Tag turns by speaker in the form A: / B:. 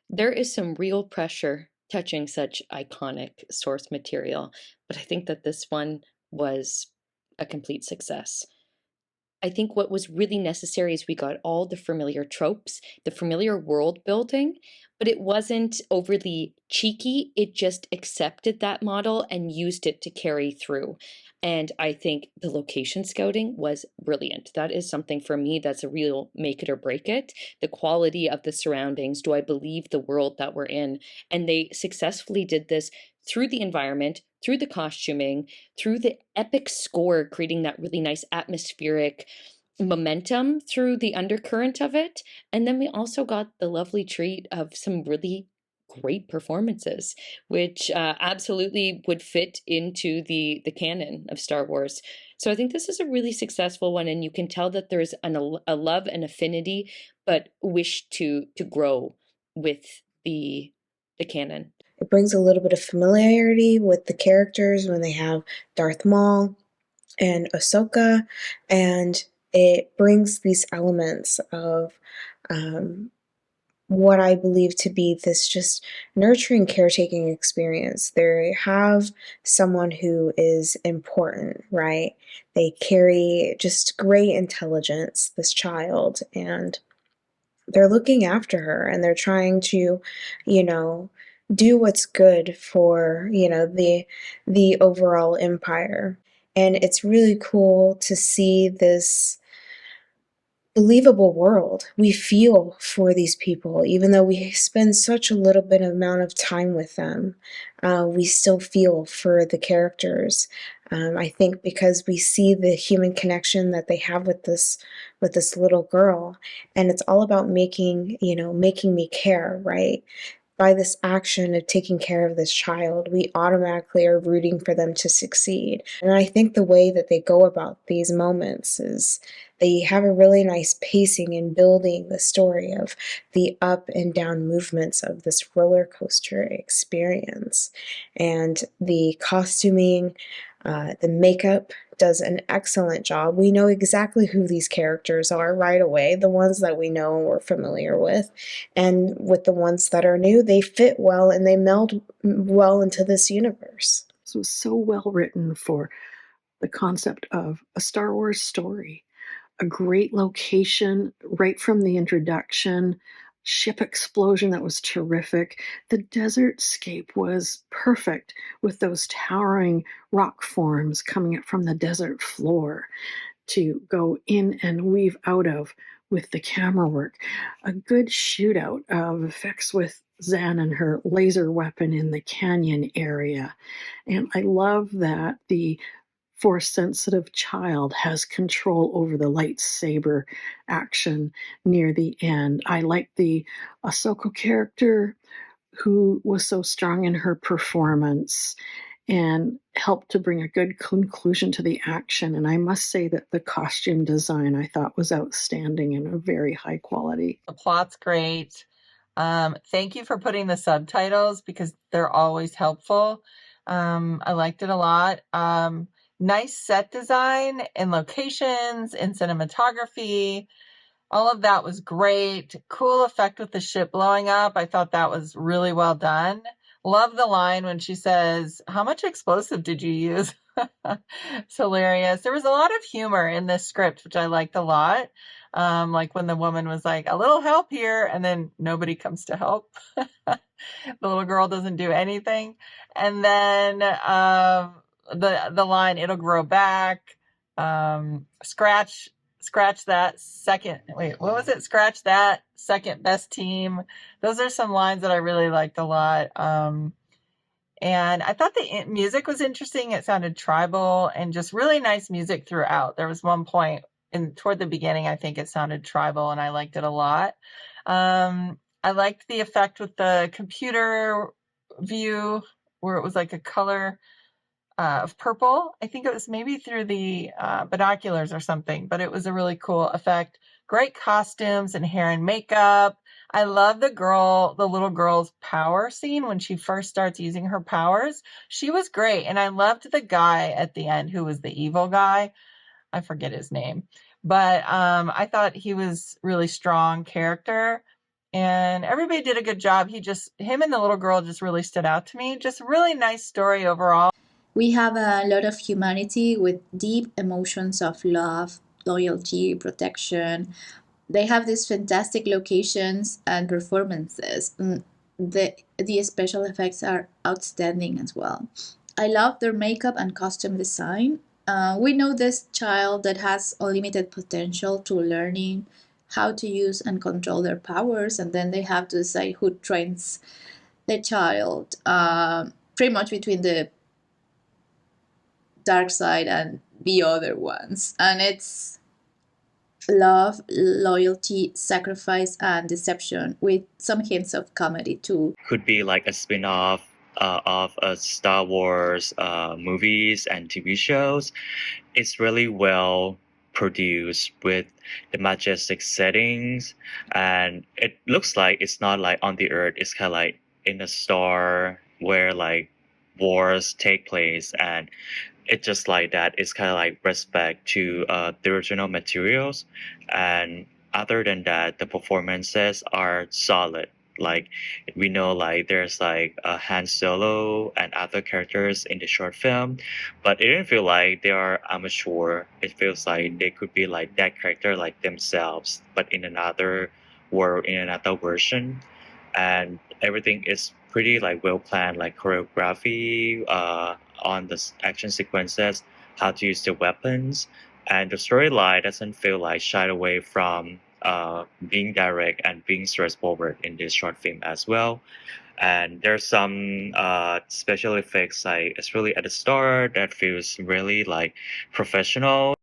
A: There is some real pressure touching such iconic source material, but I think that this one was a complete success. I think what was really necessary is we got all the familiar tropes, the familiar world building, but it wasn't overly cheeky. It just accepted that model and used it to carry through. And I think the location scouting was brilliant. That is something for me that's a real make it or break it. The quality of the surroundings. Do I believe the world that we're in? And they successfully did this through the environment, through the costuming, through the epic score, creating that really nice atmospheric momentum through the undercurrent of it. And then we also got the lovely treat of some really great performances, which absolutely would fit into the canon of Star Wars. So I think this is a really successful one, and you can tell that there's a love and affinity, but wish to grow with the canon.
B: It brings a little bit of familiarity with the characters when they have Darth Maul and Ahsoka, and it brings these elements of um, what I believe to be this just nurturing, caretaking experience. They have someone who is important, right? They carry just great intelligence, this child, and they're looking after her and they're trying to, you know, do what's good for, the overall empire. And it's really cool to see this believable world. We feel for these people, even though we spend such a little bit amount of time with them. We still feel for the characters. I think because we see the human connection that they have with this little girl, and it's all about making me care, right? By this action of taking care of this child, we automatically are rooting for them to succeed. And I think the way that they go about these moments is they have a really nice pacing in building the story of the up and down movements of this roller coaster experience. And the costuming, the makeup does an excellent job. We know exactly who these characters are right away, the ones that we know and we're familiar with. And with the ones that are new, they fit well and they meld well into this universe.
C: This was so well written for the concept of a Star Wars story. A great location right from the introduction, ship explosion that was terrific. The desert scape was perfect with those towering rock forms coming up from the desert floor to go in and weave out of with the camera work. A good shootout of effects with Zan and her laser weapon in the canyon area. And I love that the force sensitive child has control over the lightsaber action near the end. I like the Ahsoka character who was so strong in her performance and helped to bring a good conclusion to the action. And I must say that the costume design I thought was outstanding and a very high quality.
D: The plot's great. Thank you for putting the subtitles because they're always helpful. I liked it a lot. Nice set design and locations and cinematography. All of that was great. Cool effect with the ship blowing up. I thought that was really well done. Love the line when she says, "How much explosive did you use?" It's hilarious. There was a lot of humor in this script, which I liked a lot. Like when the woman was like, "A little help here," and then nobody comes to help. The little girl doesn't do anything. And then the line, "It'll grow back." Scratch that second, wait, what was it? Scratch that second best team. Those are some lines that I really liked a lot. And I thought the music was interesting. It sounded tribal and just really nice music throughout. There was one point toward the beginning, I think it sounded tribal and I liked it a lot. I liked the effect with the computer view where it was like a color of purple. I think it was maybe through the binoculars or something, but it was a really cool effect. Great costumes and hair and makeup. I love the little girl's power scene when she first starts using her powers. She was great. And I loved the guy at the end who was the evil guy. I forget his name, but I thought he was really strong character. and everybody did a good job. Him and the little girl just really stood out to me. Just really nice story overall.
E: We have a lot of humanity with deep emotions of love, loyalty, protection. They have these fantastic locations and performances. The special effects are outstanding as well. I love their makeup and costume design. We know this child that has unlimited potential to learning how to use and control their powers, and then they have to decide who trains the child, pretty much between the dark side and the other ones. And it's love, loyalty, sacrifice, and deception with some hints of comedy too.
F: Could be like a spin-off of Star Wars movies and TV shows. It's really well produced with the majestic settings, and it looks like it's not like on the earth. It's kind of like in a star where like wars take place, and it just like that. It's kind of like respect to the original materials, and other than that, the performances are solid. Like we know, like there's like Han Solo and other characters in the short film, but it didn't feel like they are amateur. It feels like they could be like that character, like themselves, but in another world, in another version, and everything is pretty like well planned, like choreography on the action sequences, how to use the weapons, and the storyline doesn't feel like shied away from being direct and being straightforward in this short film as well. And there's some special effects, like especially at the start, that feels really like professional.